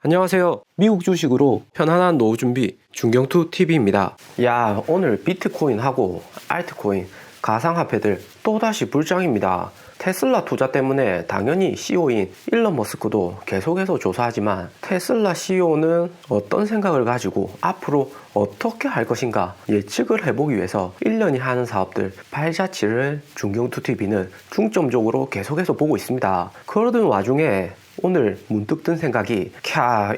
안녕하세요. 미국 주식으로 편안한 노후 준비 중경투 TV입니다. 야, 오늘 비트코인하고 알트코인, 가상화폐들 또다시 불장입니다. 테슬라 투자 때문에 당연히 CEO인 일론 머스크도 계속해서 조사하지만 테슬라 CEO는 어떤 생각을 가지고 앞으로 어떻게 할 것인가 예측을 해보기 위해서 일련이 하는 사업들 발자취를 중경투TV는 중점적으로 계속해서 보고 있습니다. 그러던 와중에 오늘 문득 든 생각이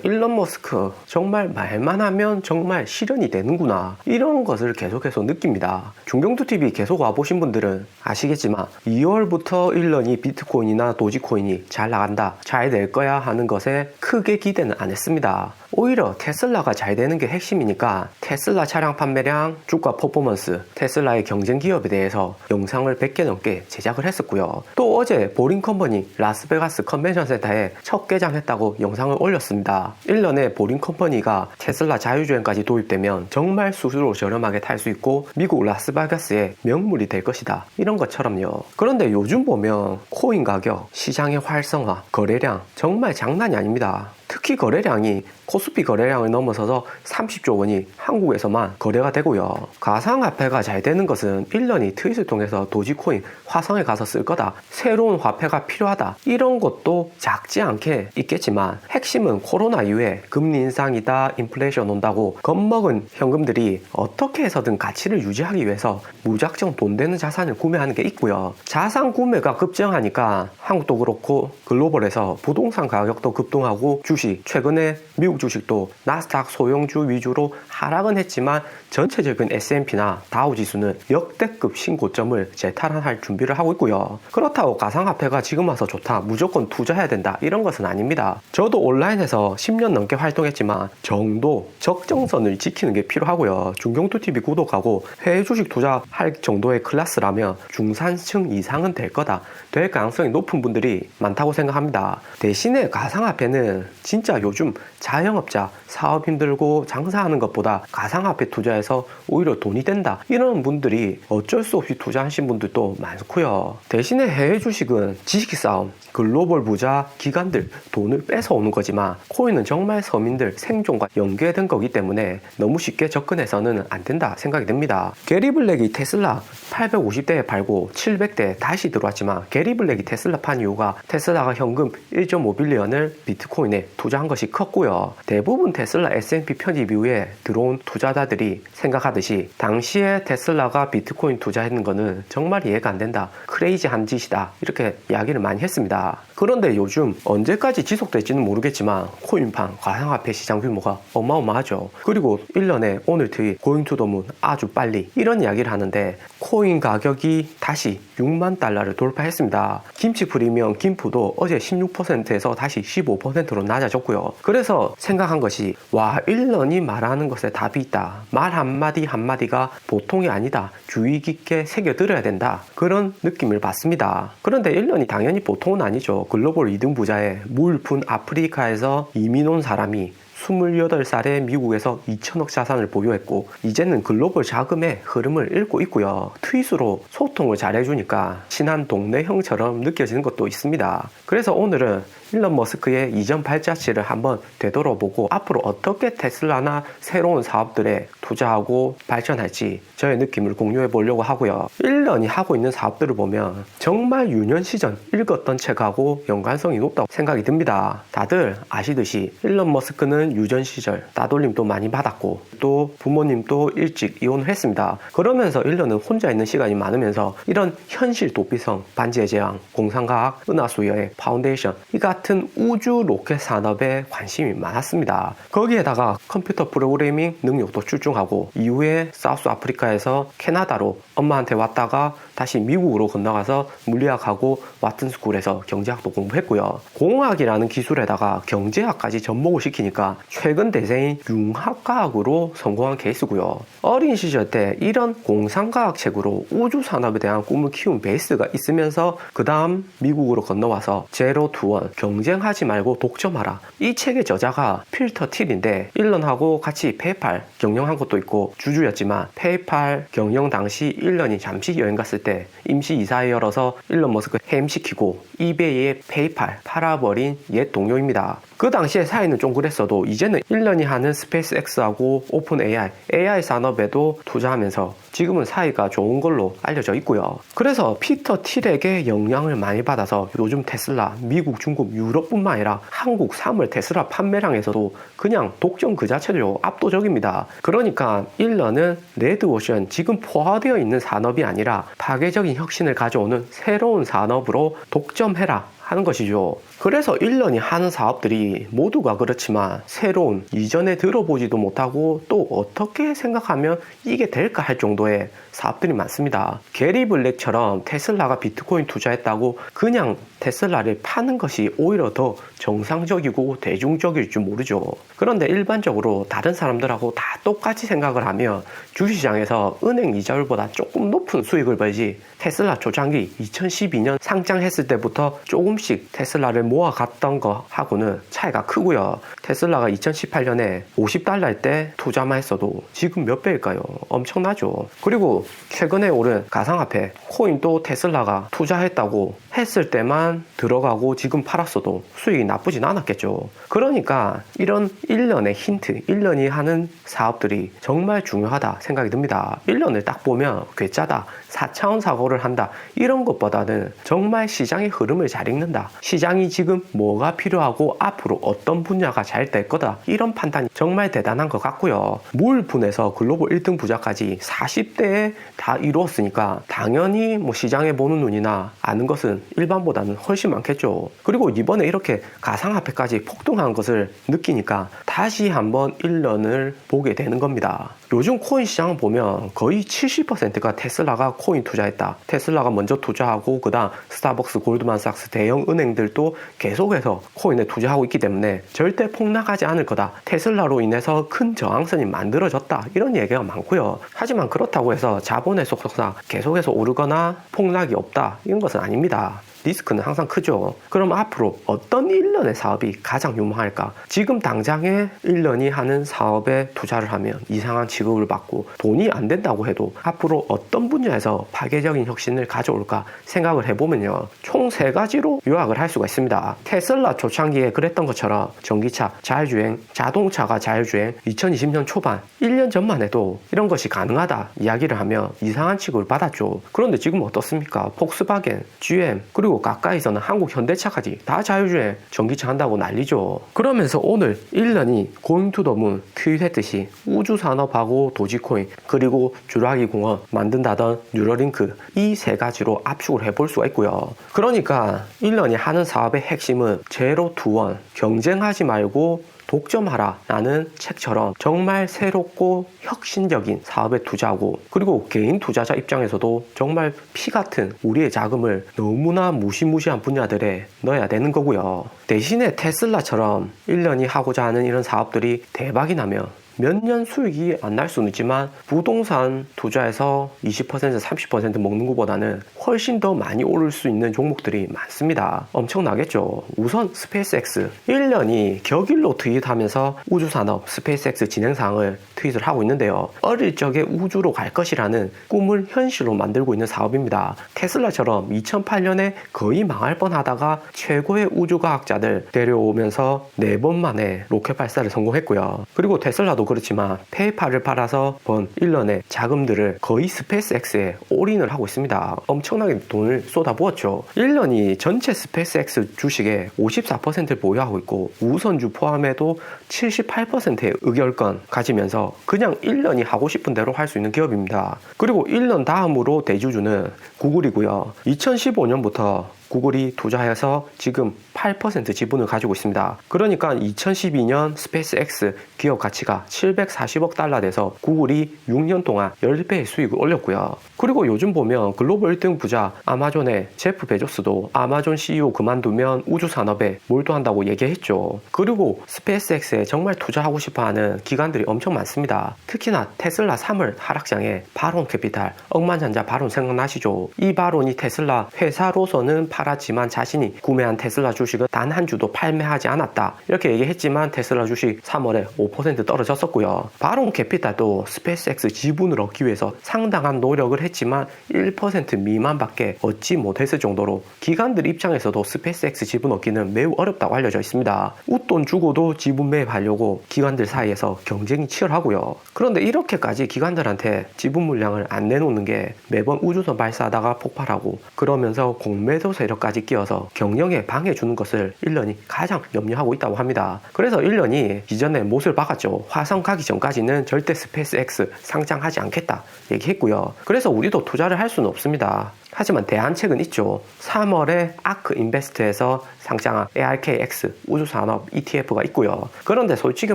일론 머스크 정말 말만 하면 정말 실현이 되는구나, 이런 것을 계속해서 느낍니다. 중경투TV 계속 와보신 분들은 아시겠지만 2월부터 일론이 비트코인이나 도지코인이 잘 나간다, 잘 될 거야 하는 것에 크게 기대는 안 했습니다. 오히려 테슬라가 잘 되는 게 핵심이니까 테슬라 차량 판매량, 주가 퍼포먼스, 테슬라의 경쟁 기업에 대해서 영상을 100개 넘게 제작을 했었고요. 또 어제 보링컴퍼니 라스베가스 컨벤션 센터에 첫 개장했다고 영상을 올렸습니다. 일련의 보링컴퍼니가 테슬라 자율주행까지 도입되면 정말 수수료 저렴하게 탈 수 있고 미국 라스베가스의 명물이 될 것이다, 이런 것처럼요. 그런데 요즘 보면 코인 가격, 시장의 활성화, 거래량 정말 장난이 아닙니다. 특히 거래량이 코스피 거래량을 넘어서서 30조 원이 한국에서만 거래가 되고요. 가상화폐가 잘 되는 것은 일련이 트윗을 통해서 도지코인 화성에 가서 쓸 거다, 새로운 화폐가 필요하다, 이런 것도 작지 않게 있겠지만 핵심은 코로나 이후에 금리 인상이다, 인플레이션 온다고 겁먹은 현금들이 어떻게 해서든 가치를 유지하기 위해서 무작정 돈 되는 자산을 구매하는 게 있고요. 자산 구매가 급증하니까 한국도 그렇고 글로벌에서 부동산 가격도 급등하고 주식, 최근에 미국 주식도 나스닥 소형주 위주로 하락은 했지만 전체적인 S&P나 다우 지수는 역대급 신고점을 재탈환할 준비를 하고 있고요. 그렇다고 가상화폐가 지금 와서 좋다, 무조건 투자해야 된다, 이런 것은 아닙니다. 저도 온라인에서 10년 넘게 활동했지만 정도, 적정선을 지키는 게 필요하고요. 중경투TV 구독하고 해외 주식 투자할 정도의 클래스라면 중산층 이상은 될 거다, 될 가능성이 높은 분들이 많다고 생각합니다. 대신에 가상화폐는 진짜 요즘 자영업자 사업 힘들고 장사하는 것보다 가상화폐 투자해서 오히려 돈이 된다, 이런 분들이 어쩔 수 없이 투자하신 분들도 많고요. 대신에 해외 주식은 지식 싸움, 글로벌 부자 기관들 돈을 뺏어오는 거지만 코인은 정말 서민들 생존과 연계된 거기 때문에 너무 쉽게 접근해서는 안 된다 생각이 듭니다. 게리 블랙이 테슬라 850대에 팔고 700대에 다시 들어왔지만 게리 블랙이 테슬라 판 이유가 테슬라가 현금 1.5빌리언을 비트코인에 투자한 것이 컸고요. 대부분 테슬라 S&P 편입 이후에 들어온 투자자들이 생각하듯이 당시에 테슬라가 비트코인 투자했는 거는 정말 이해가 안 된다, 크레이지한 짓이다, 이렇게 이야기를 많이 했습니다. 그런데 요즘 언제까지 지속될지는 모르겠지만 코인판 가상화폐 시장 규모가 어마어마하죠. 그리고 1년에 오늘 트윗 고잉 투 더 문 아주 빨리, 이런 이야기를 하는데 코인 가격이 다시 6만 달러를 돌파했습니다. 김치 프리미엄 김프도 어제 16%에서 다시 15%로 낮아졌고요. 그래서 생각한 것이, 와, 일런이 말하는 것에 답이 있다, 말 한마디 한마디가 보통이 아니다, 주의 깊게 새겨들어야 된다, 그런 느낌을 받습니다. 그런데 일런이 당연히 보통은 아니죠. 글로벌 2등 부자의 물푼 아프리카에서 이민 온 사람이 28살에 미국에서 2천억 자산을 보유했고 이제는 글로벌 자금의 흐름을 읽고 있고요. 트윗으로 소통을 잘해주니까 친한 동네 형처럼 느껴지는 것도 있습니다. 그래서 오늘은 일론 머스크의 이전 발자취를 한번 되돌아보고 앞으로 어떻게 테슬라나 새로운 사업들에 투자하고 발전할지 저의 느낌을 공유해 보려고 하고요. 일론이 하고 있는 사업들을 보면 정말 유년 시절 읽었던 책하고 연관성이 높다고 생각이 듭니다. 다들 아시듯이 일론 머스크는 유전 시절 따돌림도 많이 받았고 또 부모님도 일찍 이혼을 했습니다. 그러면서 일론은 혼자 있는 시간이 많으면서 이런 현실 도피성, 반지의 제왕, 공상과학, 은하수여의 파운데이션, 이 같은 우주 로켓 산업에 관심이 많았습니다. 거기에다가 컴퓨터 프로그래밍 능력도 출중하고 이후에 사우스 아프리카에서 캐나다로 엄마한테 왔다가 다시 미국으로 건너가서 물리학하고 와튼스쿨에서 경제학도 공부했고요. 공학이라는 기술에다가 경제학까지 접목을 시키니까 최근 대세인 융합과학으로 성공한 케이스고요. 어린 시절 때 이런 공상과학 책으로 우주 산업에 대한 꿈을 키운 베이스가 있으면서 그 다음 미국으로 건너와서 제로 투 원, 경쟁하지 말고 독점하라, 이 책의 저자가 필터 틸인데 일런하고 같이 페이팔 경영한 것도 있고 주주였지만 페이팔 경영 당시 일런이 잠시 여행 갔을 때 때 임시 이사회열어서 일론 머스크 해임시키고 이베이에 페이팔 팔아버린 옛 동료입니다. 그 당시에 사이는 좀 그랬어도 이제는 일런이 하는 스페이스X하고 오픈 AI 산업에도 투자하면서 지금은 사이가 좋은 걸로 알려져 있고요. 그래서 피터 틸에게 영향을 많이 받아서 요즘 테슬라 미국, 중국, 유럽뿐만 아니라 한국 사물 테슬라 판매량에서도 그냥 독점 그 자체로 압도적입니다. 그러니까 일런은 레드오션 지금 포화되어 있는 산업이 아니라 파괴적인 혁신을 가져오는 새로운 산업으로 독점해라 하는 것이죠. 그래서 일런이 하는 사업들이 모두가 그렇지만 새로운, 이전에 들어보지도 못하고 또 어떻게 생각하면 이게 될까 할 정도의 사업들이 많습니다. 게리 블랙처럼 테슬라가 비트코인 투자했다고 그냥 테슬라를 파는 것이 오히려 더 정상적이고 대중적일 줄 모르죠. 그런데 일반적으로 다른 사람들하고 다 똑같이 생각을 하면 주시장에서 은행 이자율보다 조금 높은 수익을 벌지, 테슬라 초창기 2012년 상장했을 때부터 조금씩 테슬라를 모아갔던 거하고는 차이가 크고요. 테슬라가 2018년에 $50일 때 투자만 했어도 지금 몇 배일까요? 엄청나죠. 그리고 최근에 오른 가상화폐 코인도 테슬라가 투자했다고 했을 때만 들어가고 지금 팔았어도 수익이 나쁘진 않았겠죠. 그러니까 이런 일련의 힌트, 일련이 하는 사업들이 정말 중요하다 생각이 듭니다. 일련을 딱 보면 괴짜다, 4차원 사고를 한다, 이런 것보다는 정말 시장의 흐름을 잘 읽는다, 시장이 지금 뭐가 필요하고 앞으로 어떤 분야가 잘 될 거다, 이런 판단이 정말 대단한 것 같고요. 물분에서 글로벌 1등 부자까지 40대에 다 이루었으니까 당연히 뭐 시장에 보는 눈이나 아는 것은 일반보다는 훨씬 많겠죠. 그리고 이번에 이렇게 가상화폐까지 폭등한 것을 느끼니까 다시 한번 일런을 보게 되는 겁니다. 요즘 코인 시장을 보면 거의 70%가 테슬라가 코인 투자했다, 테슬라가 먼저 투자하고 그 다음 스타벅스, 골드만삭스, 대형 은행들도 계속해서 코인에 투자하고 있기 때문에 절대 폭락하지 않을 거다, 테슬라로 인해서 큰 저항선이 만들어졌다, 이런 얘기가 많고요. 하지만 그렇다고 해서 자본의 속도가 계속해서 오르거나 폭락이 없다, 이런 것은 아닙니다. 리스크는 항상 크죠. 그럼 앞으로 어떤 일련의 사업이 가장 유망할까? 지금 당장에 일련이 하는 사업에 투자를 하면 이상한 취급을 받고 돈이 안 된다고 해도 앞으로 어떤 분야에서 파괴적인 혁신을 가져올까 생각을 해보면요, 총 3가지로 요약을 할 수가 있습니다. 테슬라 초창기에 그랬던 것처럼 전기차, 자율주행, 자동차가 자율주행 2020년 초반 1년 전만 해도 이런 것이 가능하다 이야기를 하면 이상한 취급을 받았죠. 그런데 지금 어떻습니까? 폭스바겐, GM, 그리고 가까이서는 한국 현대차까지 다 자율주행 전기차 한다고 난리죠. 그러면서 오늘 일런이 고잉 투 더 문 트윗했듯이 우주산업하고 도지코인 그리고 주라기 공원 만든다던 뉴러링크, 이 3가지로 압축을 해볼 수가 있고요. 그러니까 일런이 하는 사업의 핵심은 제로 투 원, 경쟁하지 말고 독점하라 라는 책처럼 정말 새롭고 혁신적인 사업에 투자하고, 그리고 개인 투자자 입장에서도 정말 피 같은 우리의 자금을 너무나 무시무시한 분야들에 넣어야 되는 거고요. 대신에 테슬라처럼 일련이 하고자 하는 이런 사업들이 대박이 나면 몇 년 수익이 안 날 수는 있지만 부동산 투자에서 20% 30% 먹는 것보다는 훨씬 더 많이 오를 수 있는 종목들이 많습니다. 엄청나겠죠. 우선 스페이스X, 일련이 격일로 트윗하면서 우주산업 스페이스X 진행사항을 트윗을 하고 있는데요, 어릴 적에 우주로 갈 것이라는 꿈을 현실로 만들고 있는 사업입니다. 테슬라처럼 2008년에 거의 망할 뻔하다가 최고의 우주과학자들 데려오면서 4번 만에 로켓 발사를 성공했고요. 그리고 테슬라도 그렇지만 페이팔을 팔아서 번 일런의 자금들을 거의 스페이스X에 올인을 하고 있습니다. 엄청나게 돈을 쏟아부었죠. 일런이 전체 스페이스X 주식의 54%를 보유하고 있고 우선주 포함해도 78%의 의결권 가지면서 그냥 일런이 하고 싶은 대로 할 수 있는 기업입니다. 그리고 일런 다음으로 대주주는 구글이고요. 2015년부터 구글이 투자해서 지금 8% 지분을 가지고 있습니다. 그러니까 2012년 스페이스X 기업 가치가 740억 달러 돼서 구글이 6년 동안 10배의 수익을 올렸고요. 그리고 요즘 보면 글로벌 1등 부자 아마존의 제프 베조스도 아마존 CEO 그만두면 우주산업에 몰두한다고 얘기했죠. 그리고 스페이스X에 정말 투자하고 싶어하는 기관들이 엄청 많습니다. 특히나 테슬라 3월 하락장에 바론 캐피탈, 억만장자 바론 생각나시죠? 이 바론이 테슬라 회사로서는 팔았지만 자신이 구매한 테슬라 주식은 단 한 주도 판매하지 않았다. 이렇게 얘기했지만 테슬라 주식 3월에 5% 떨어졌었고요. 바론 캐피탈도 스페이스X 지분을 얻기 위해서 상당한 노력을 했지만 1% 미만밖에 얻지 못했을 정도로 기관들 입장에서도 스페이스X 지분 얻기는 매우 어렵다고 알려져 있습니다. 웃돈 주고도 지분 매입하려고 기관들 사이에서 경쟁이 치열하고요. 그런데 이렇게까지 기관들한테 지분 물량을 안 내놓는 게 매번 우주선 발사하다가 폭발하고 그러면서 공매도 세력까지 끼어서 경영에 방해 주는 것을 일런이 가장 염려하고 있다고 합니다. 그래서 일런이 이전에 못을 박았죠. 화성 가기 전까지는 절대 스페이스X 상장하지 않겠다 얘기했고요. 그래서 우리도 투자를 할 수는 없습니다. 하지만 대안책은 있죠. 3월에 아크 인베스트에서 상장한 ARKX 우주산업 ETF가 있고요. 그런데 솔직히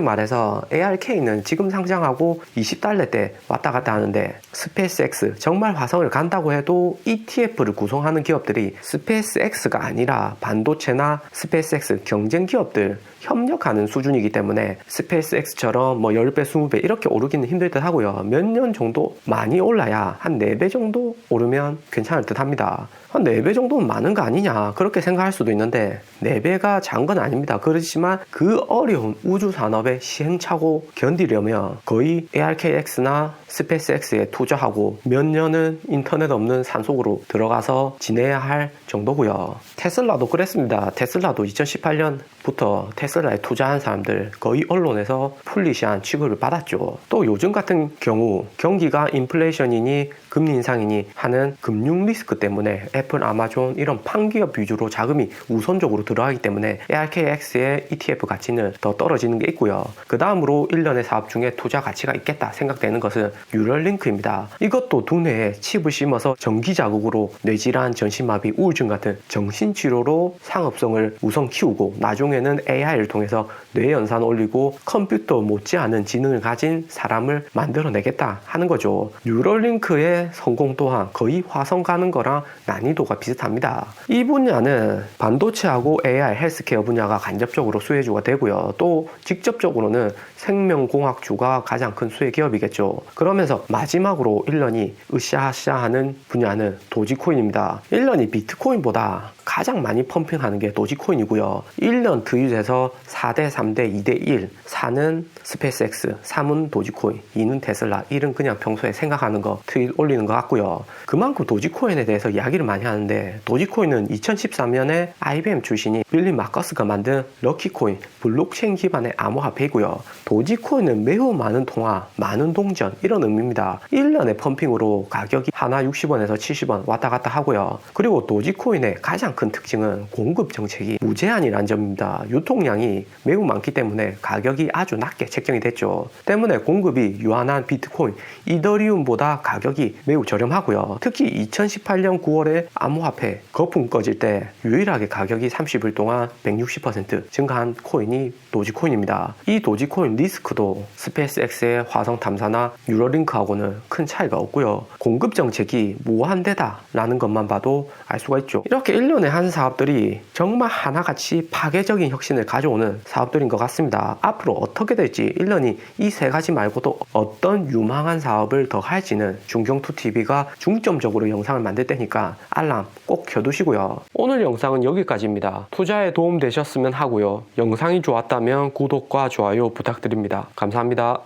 말해서 ARK는 지금 상장하고 20달러대 왔다 갔다 하는데 스페이스X 정말 화성을 간다고 해도 ETF를 구성하는 기업들이 스페이스X가 아니라 반도체나 스페이스X 경쟁 기업들 협력하는 수준이기 때문에 스페이스X처럼 뭐 10배, 20배 이렇게 오르기는 힘들 듯 하고요. 몇 년 정도 많이 올라야 한 4배 정도 오르면 괜찮을 듯 합니다. 한 4배 정도는 많은 거 아니냐 그렇게 생각할 수도 있는데 4배가 작은 건 아닙니다. 그렇지만 그 어려운 우주 산업의 시행착오 견디려면 거의 ARKX나 스페이스X에 투자하고 몇 년은 인터넷 없는 산속으로 들어가서 지내야 할 정도고요. 테슬라도 그랬습니다. 테슬라도 2018년부터 테슬라에 투자한 사람들 거의 언론에서 풀리시한 취급을 받았죠. 또 요즘 같은 경우 경기가 인플레이션이니 금리 인상이니 하는 금융 리스크 때문에 애플, 아마존 이런 판기업 위주로 자금이 우선적으로 들어가기 때문에 ARKX의 ETF 가치는 더 떨어지는 게 있고요. 그 다음으로 1년의 사업 중에 투자 가치가 있겠다 생각되는 것은 뉴럴링크입니다. 이것도 두뇌에 칩을 심어서 전기 자극으로 뇌질환, 전신마비, 우울증 같은 정신치료로 상업성을 우선 키우고 나중에는 AI를 통해서 뇌 연산 올리고 컴퓨터 못지않은 지능을 가진 사람을 만들어내겠다 하는 거죠. 뉴럴링크의 성공 또한 거의 화성 가는 거랑 난이도가 비슷합니다. 이 분야는 반도체하고 AI, 헬스케어 분야가 간접적으로 수혜주가 되고요. 또 직접적으로는 생명공학주가 가장 큰 수혜 기업이겠죠. 그러면서 마지막으로 일런이 으쌰으쌰하는 분야는 도지코인입니다. 일런이 비트코인보다 가장 많이 펌핑하는 게 도지코인이고요. 1년 트윗에서 4대 3대 2대 1 4는 스페이스X, 3은 도지코인, 2는 테슬라, 1은 그냥 평소에 생각하는 거 트윗 올리는 것 같고요. 그만큼 도지코인에 대해서 이야기를 많이 하는데 도지코인은 2013년에 IBM 출신이 빌리 마커스가 만든 럭키코인, 블록체인 기반의 암호화폐이고요. 도지코인은 매우 많은 통화, 많은 동전 이런 의미입니다. 1년의 펌핑으로 가격이 하나 60원에서 70원 왔다 갔다 하고요. 그리고 도지코인의 가장 큰 특징은 공급 정책이 무제한이라는 점입니다. 유통량이 매우 많기 때문에 가격이 아주 낮게 책정이 됐죠. 때문에 공급이 유한한 비트코인, 이더리움보다 가격이 매우 저렴하고요. 특히 2018년 9월에 암호화폐 거품 꺼질 때 유일하게 가격이 30일 동안 160% 증가한 코인이 도지코인입니다. 이 도지코인 리스크도 스페이스X의 화성 탐사나 뉴럴링크하고는 큰 차이가 없고요. 공급 정책이 무한대다라는 것만 봐도 알 수가 있죠. 이렇게 1년에 한 사업들이 정말 하나같이 파괴적인 혁신을 가져오는 사업들인 것 같습니다. 앞으로 어떻게 될지 1년이 이 세 가지 말고도 어떤 유망한 사업을 더 할지는 중경투TV가 중점적으로 영상을 만들 테니까 알람 꼭 켜두시고요. 오늘 영상은 여기까지입니다. 투자에 도움 되셨으면 하고요. 영상이 좋았다면 구독과 좋아요 부탁드립니다. 감사합니다.